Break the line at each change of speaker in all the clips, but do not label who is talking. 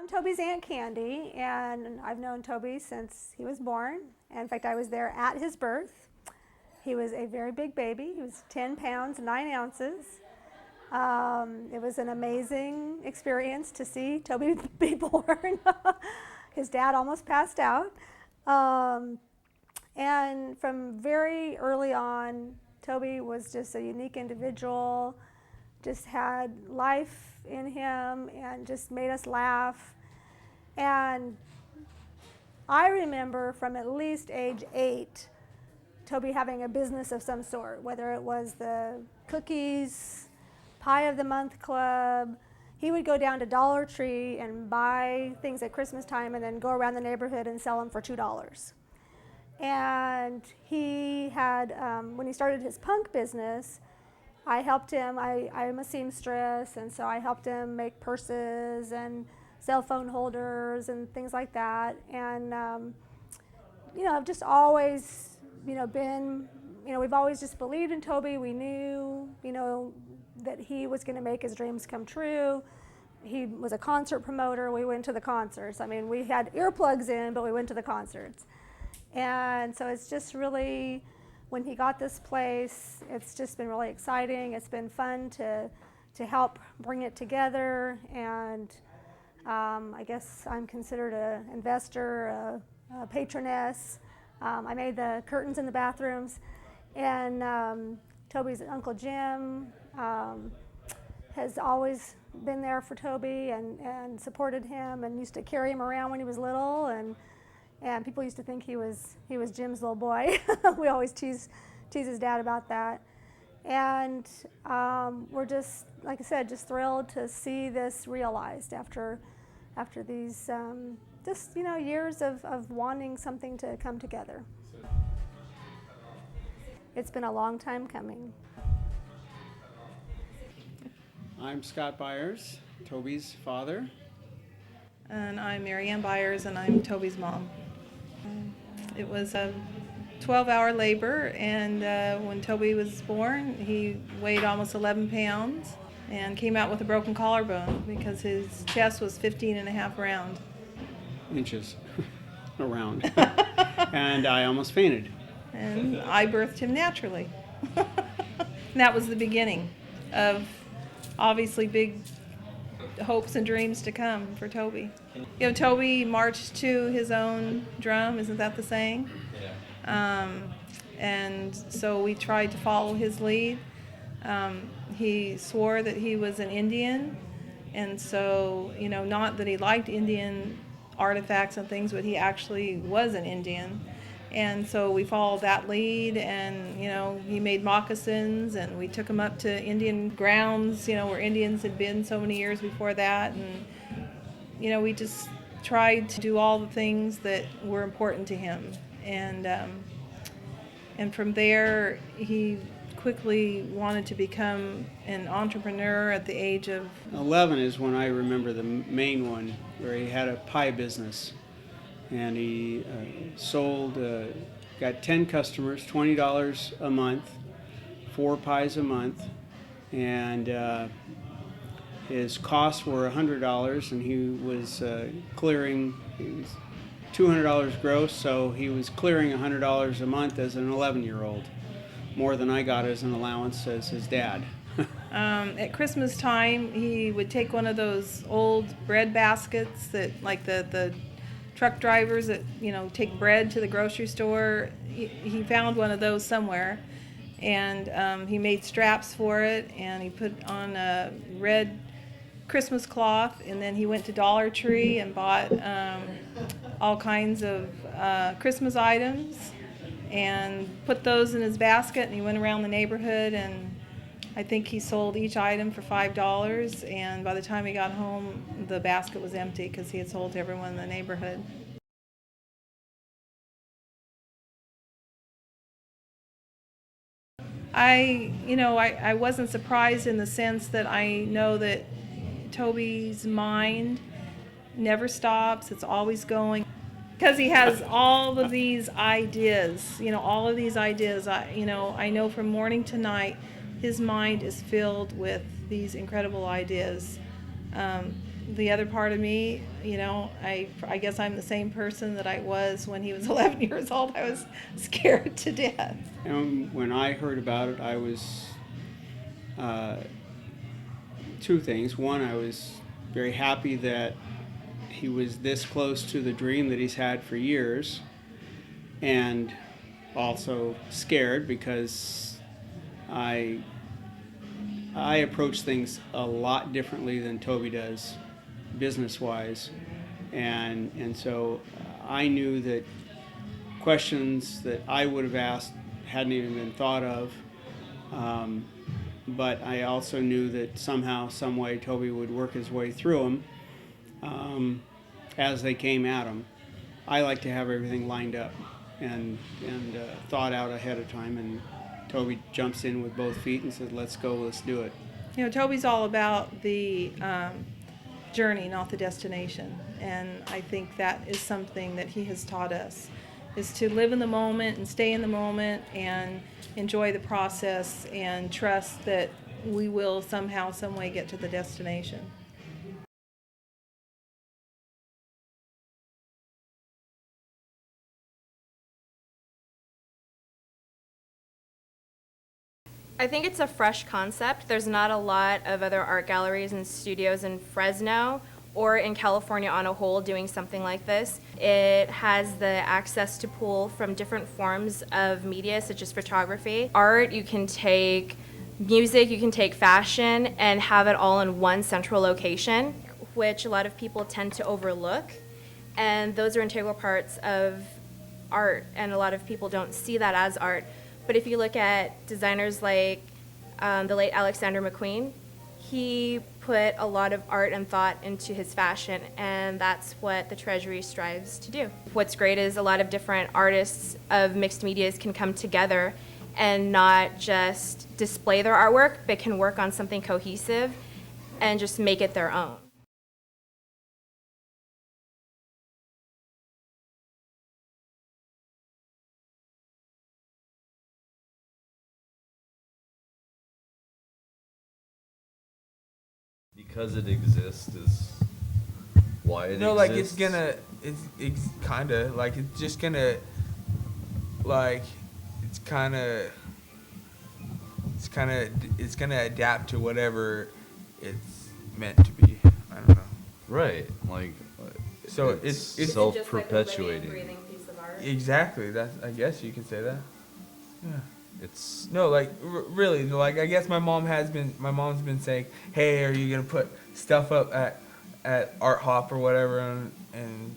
I'm Toby's Aunt Candy, and I've known Toby since he was born. In fact, I was there at his birth. He was a very big baby. He was 10 pounds, 9 ounces. It was an amazing experience to see Toby be born. His dad almost passed out. And from very early on, Toby was just a unique individual, just had life in him and just made us laugh. And I remember from at least age 8, Toby having a business of some sort, whether it was the cookies, Pie of the Month Club. He would go down to Dollar Tree and buy things at Christmas time and then go around the neighborhood and sell them for $2. And he had, when he started his punk business, I helped him. I'm a seamstress, and so I helped him make purses and cell phone holders and things like that. And, I've just always, been, we've always just believed in Toby. We knew, that he was going to make his dreams come true. He was a concert promoter. We went to the concerts. I mean, we had earplugs in, but we went to the concerts. And so it's just really, when he got this place, it's just been really exciting. It's been fun to help bring it together. And I guess I'm considered an investor, a patroness. I made the curtains in the bathrooms. And Toby's Uncle Jim has always been there for Toby and supported him and used to carry him around when he was little. And people used to think he was Jim's little boy. We always tease his dad about that. And we're just, like I said, just thrilled to see this realized after these years of wanting something to come together. It's been a long time coming.
I'm Scott Byers, Toby's father.
And I'm Mary Ann Byers, and I'm Toby's mom. It was a 12-hour labor, and when Toby was born, he weighed almost 11 pounds and came out with a broken collarbone because his chest was 15 and a half round.
Inches around. And I almost fainted.
And I birthed him naturally. And that was the beginning of obviously big hopes and dreams to come for Toby. Toby marched to his own drum, isn't that the saying? And so we tried to follow his lead. He swore that he was an Indian, and so, not that he liked Indian artifacts and things, but he actually was an Indian. And so we followed that lead, and, he made moccasins, and we took him up to Indian grounds, where Indians had been so many years before that. And, we just tried to do all the things that were important to him. And from there, he quickly wanted to become an entrepreneur at the age of
11 is when I remember the main one, where he had a pie business. And he got 10 customers, $20 a month, 4 pies a month, and his costs were $100, and he was clearing $200 gross, so he was clearing $100 a month as an 11-year-old, more than I got as an allowance as his dad.
At Christmas time, he would take one of those old bread baskets that, like the truck drivers that take bread to the grocery store. He found one of those somewhere, and he made straps for it, and he put on a red Christmas cloth, and then he went to Dollar Tree and bought all kinds of Christmas items and put those in his basket, and he went around the neighborhood, and I think he sold each item for $5, and by the time he got home, the basket was empty because he had sold to everyone in the neighborhood. I wasn't surprised in the sense that I know that Toby's mind never stops. It's always going. Because he has all of these ideas, all of these ideas. I know from morning to night, his mind is filled with these incredible ideas. the other part of me, I guess I'm the same person that I was when he was 11 years old. I was scared to death.
And when I heard about it, I was uh, two things. One, I was very happy that he was this close to the dream that he's had for years, and also scared because I I approach things a lot differently than Toby does, business wise, and so I knew that questions that I would have asked hadn't even been thought of. Um, but I also knew that somehow, some way, Toby would work his way through them as they came at him. I like to have everything lined up and thought out ahead of time, and Toby jumps in with both feet and says, "Let's go, let's do it."
Toby's all about the journey, not the destination. And I think that is something that he has taught us, is to live in the moment and stay in the moment and enjoy the process and trust that we will somehow, some way get to the destination.
I think it's a fresh concept. There's not a lot of other art galleries and studios in Fresno or in California on a whole doing something like this. It has the access to pull from different forms of media, such as photography, art. You can take music, you can take fashion, and have it all in one central location, which a lot of people tend to overlook. And those are integral parts of art, and a lot of people don't see that as art. But if you look at designers like the late Alexander McQueen, he put a lot of art and thought into his fashion, and that's what the Treasury strives to do. What's great is a lot of different artists of mixed medias can come together and not just display their artwork, but can work on something cohesive and just make it their own.
Because it exists is why it
No, like
exists.
it's kind of like it's just gonna, like it's gonna adapt to whatever it's meant to be. I don't know.
Right, like
So
it's
it's
self-perpetuating.
piece of art.
Exactly. That's, I guess you can say that. Yeah.
It's
No, like really, like I guess my mom's been saying, "Hey, are you gonna put stuff up at Art Hop or whatever?" And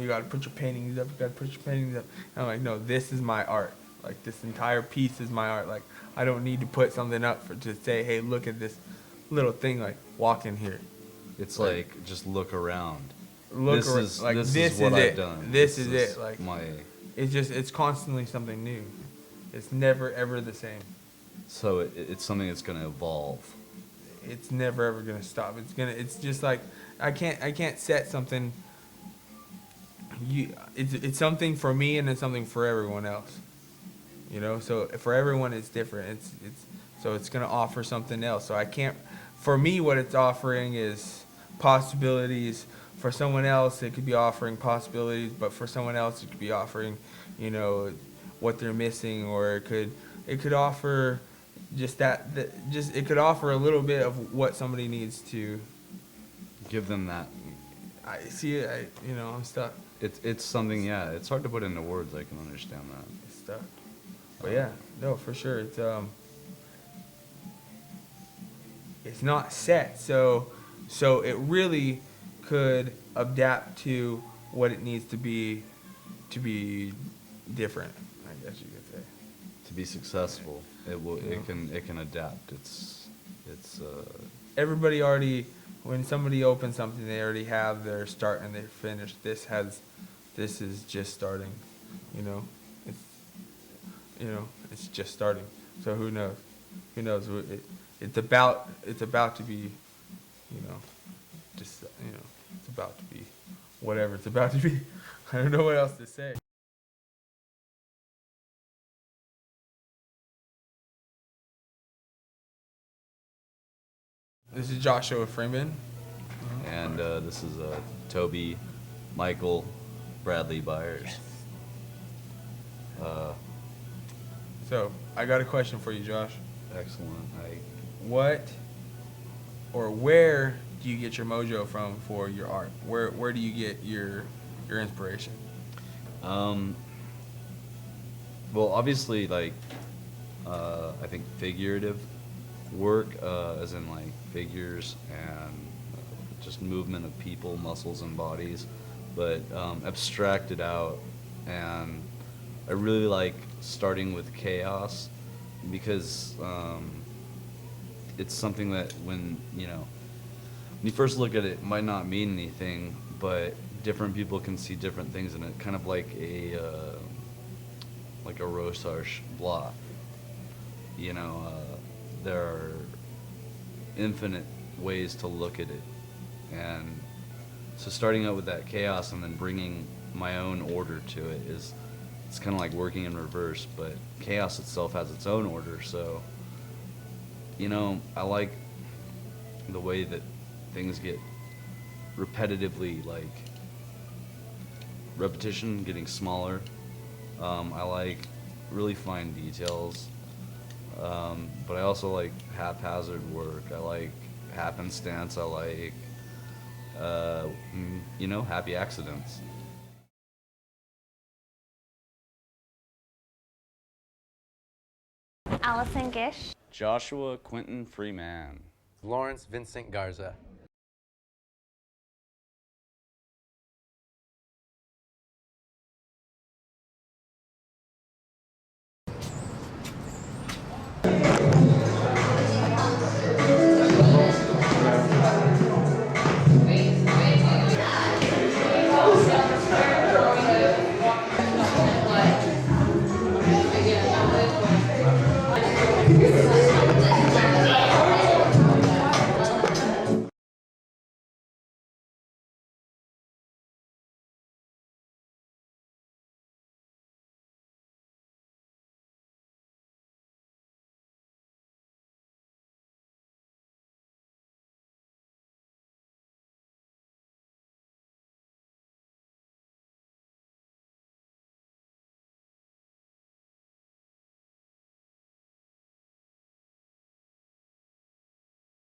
you got to put your paintings up. You got to put your paintings up. And I'm like, no, this is my art. Like this entire piece is my art. Like I don't need to put something up to say, "Hey, look at this little thing." Like walk in here.
it's like just look around.
Look
This is
like
this
this
is what
is
I've
it.
done.
This is it. Like
my.
it's constantly something new. It's never ever the same.
So it's something that's gonna evolve.
It's never ever gonna stop. It's just like I can't set something. It's something for me and it's something for everyone else. So for everyone it's different. So it's gonna offer something else. So I can't. For me, what it's offering is possibilities. For someone else, it could be offering possibilities, but for someone else, it could be offering, what they're missing, or it could offer just it could offer a little bit of what somebody needs to.
Give them that.
I see it. I'm stuck.
It's something. Yeah, it's hard to put into words. I can understand that.
It's stuck. But yeah, no, for sure. It's not set, so it really could adapt to what it needs to be different, I guess you could say.
To be successful, it will. It can adapt.
Everybody already, when somebody opens something, they already have their start and their finish. This is just starting, it's just starting. So who knows? It's about to be, it's about to be whatever it's about to be. I don't know what else to say. This is Joshua Freeman.
and this is Toby, Michael, Bradley Byers.
So I got a question for you, Josh.
Excellent.
What or where do you get your mojo from for your art? Where do you get your inspiration?
Well, obviously, like, I think figurative work, as in like figures and just movement of people, muscles, and bodies, but abstracted out. And I really like starting with chaos because it's something that when you first look at it, it might not mean anything, but different people can see different things in it, kind of like a Rorschach blot. There are infinite ways to look at it, and so starting out with that chaos and then bringing my own order to it it's kind of like working in reverse, but chaos itself has its own order. So I like the way that things get repetitively, like repetition getting smaller. I like really fine details, but I also like haphazard work. I like happenstance. I like happy accidents.
Allison Gish.
Joshua Quentin Freeman.
Lawrence Vincent Garza.